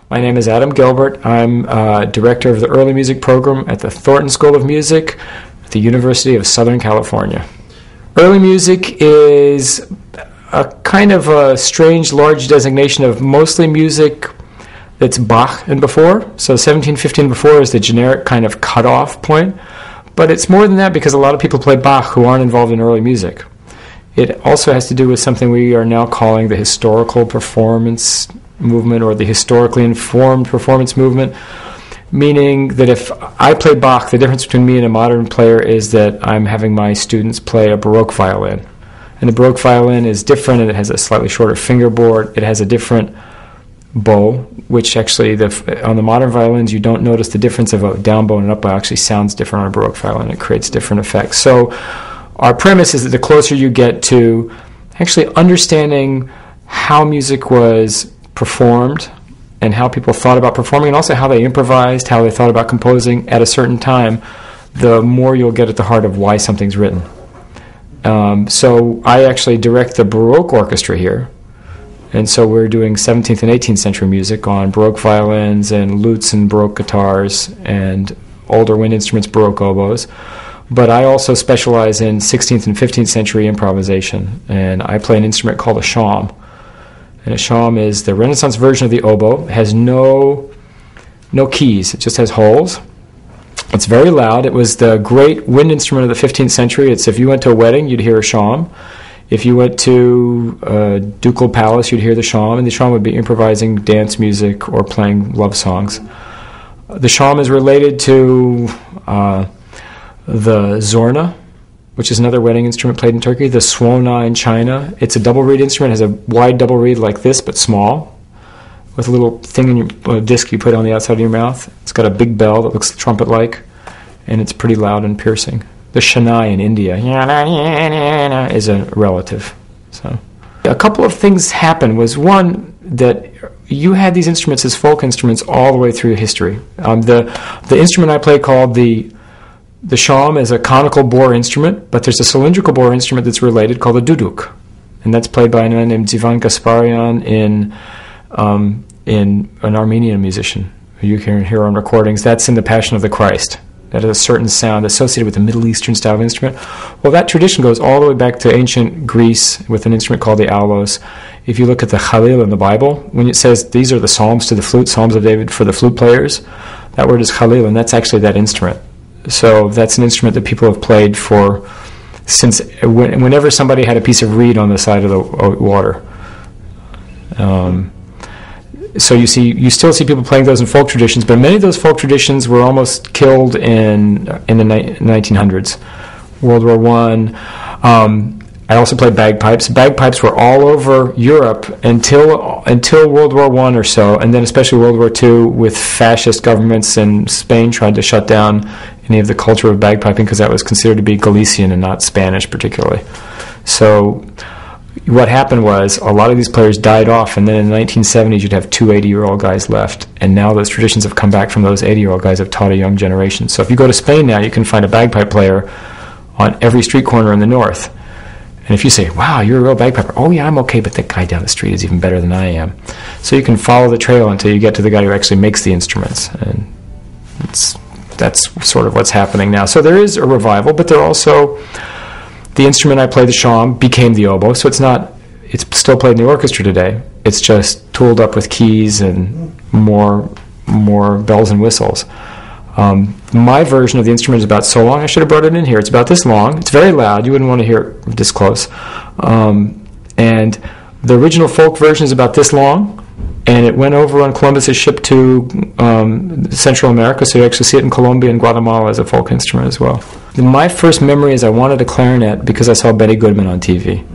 My name is Adam Gilbert. I'm director of the early music program at the Thornton School of Music at the University of Southern California. Early music is a kind of a strange, large designation of mostly music that's Bach and before. So 1715 before is the generic kind of cutoff point. But it's more than that because a lot of people play Bach who aren't involved in early music. It also has to do with something we are now calling the historical performance movement or the historically informed performance movement, meaning that if I play Bach, the difference between me and a modern player is that I'm having my students play a Baroque violin. And the Baroque violin is different, and it has a slightly shorter fingerboard. It has a different bow, which actually, on the modern violins, you don't notice the difference of a down bow and an up bow. It actually sounds different on a Baroque violin. It creates different effects. So our premise is that the closer you get to actually understanding how music was performed and how people thought about performing, and also how they improvised, how they thought about composing at a certain time, the more you'll get at the heart of why something's written. So I actually direct the Baroque orchestra here, and so we're doing 17th and 18th century music on Baroque violins and lutes and Baroque guitars and older wind instruments, Baroque oboes. But I also specialize in 16th and 15th century improvisation, and I play an instrument called a shawm. And a shawm is the Renaissance version of the oboe. It has no keys. It just has holes. It's very loud. It was the great wind instrument of the 15th century. It's if you went to a wedding, you'd hear a shawm. If you went to a ducal palace, you'd hear the shawm, and the shawm would be improvising dance music or playing love songs. The shawm is related to the zorna, which is another wedding instrument played in Turkey, the swona in China. It's a double reed instrument. It has a wide double reed like this, but small, with a little thing in your disc you put on the outside of your mouth. It's got a big bell that looks trumpet-like, and it's pretty loud and piercing. The Shehnai in India is a relative. So a couple of things happened. Was one, that you had these instruments as folk instruments all the way through history. The instrument I play called the shawm is a conical bore instrument, but there's a cylindrical bore instrument that's related called a duduk, and that's played by a man named Zivan Gasparyan in an Armenian musician who you can hear on recordings. That's in the Passion of the Christ. That has a certain sound associated with the Middle Eastern style of instrument. Well, that tradition goes all the way back to ancient Greece with an instrument called the aulos. If you look at the Khalil in the Bible, when it says these are the psalms to the flute, Psalms of David for the flute players, that word is Khalil, and that's actually that instrument. So that's an instrument that people have played for since whenever somebody had a piece of reed on the side of the water. So you still see people playing those in folk traditions, but many of those folk traditions were almost killed in the 1900s. World War I. I also played bagpipes. Bagpipes were all over Europe until World War I or so, and then especially World War II, with fascist governments in Spain tried to shut down any of the culture of bagpiping because that was considered to be Galician and not Spanish particularly. So what happened was a lot of these players died off, and then in the 1970s you'd have two 80-year-old guys left, and now those traditions have come back from those 80-year-old guys have taught a young generation. So if you go to Spain now, you can find a bagpipe player on every street corner in the north. And if you say, wow, you're a real bagpiper, oh yeah, I'm okay, but that guy down the street is even better than I am. So you can follow the trail until you get to the guy who actually makes the instruments. And that's sort of what's happening now. So there is a revival, but there also, the instrument I play, the shawm, became the oboe. So it's still played in the orchestra today. It's just tooled up with keys and more bells and whistles. My version of the instrument is about so long. I should have brought it in here. It's about this long. It's very loud. You wouldn't want to hear it this close. And the original folk version is about this long, and it went over on Columbus's ship to Central America, so you actually see it in Colombia and Guatemala as a folk instrument as well. My first memory is I wanted a clarinet because I saw Betty Goodman on TV.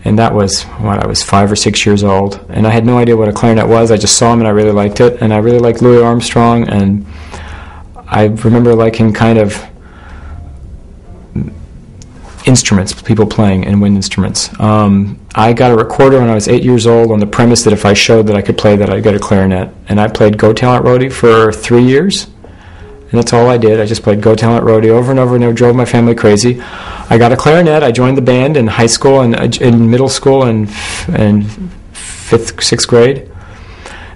And that was when I was 5 or 6 years old. And I had no idea what a clarinet was. I just saw him and I really liked it. And I really liked Louis Armstrong, and I remember liking kind of instruments, people playing and wind instruments. I got a recorder when I was 8 years old on the premise that if I showed that I could play that, I'd get a clarinet. And I played Go Talent Roadie for 3 years. And that's all I did. I just played Go Talent Roadie over and over, and it drove my family crazy. I got a clarinet. I joined the band in high school and in middle school and fifth, sixth grade.